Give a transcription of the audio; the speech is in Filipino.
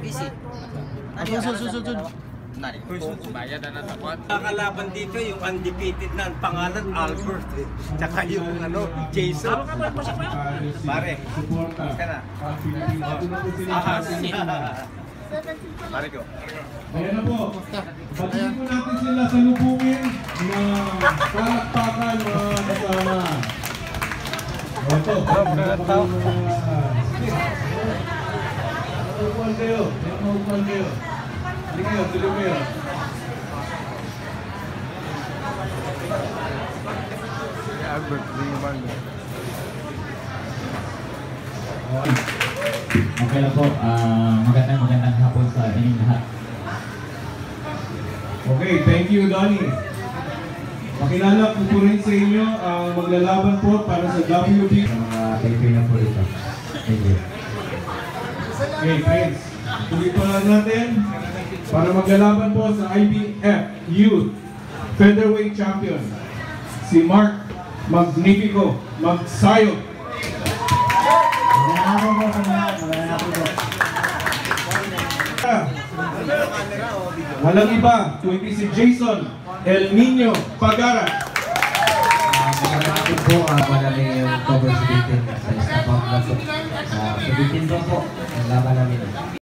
Busy. Susud. Bayad na natakot. Nakalaban dito yung undefeated na ang pangalan Albert tsaka yung Jason. Pare, ka na. Pare ko. Ayan na po. Pagkain po natin sila sa lubungin na palakpakan mga kasama. Ito. Maupuan kayo. Maupuan kayo. Hindi kayo, tuloy kayo. Albert, Okay na po, magandang hapon sa inyong lahat. Okay, thank you Donnie. Pakilala po rin sa inyo ang maglalaban po para sa WB. Mga Pilipino po ito. Thank you. Okay, friends. Tuloy pa lang natin para maglalaban po sa IBF Youth Featherweight Champion si Mark Magnifico Magsayo. Walang iba, kundi si Jason El Nino Pagara. Magandang po, madami yung cover sa bitin sa isa pang laso. Sa bitin po ang laban namin.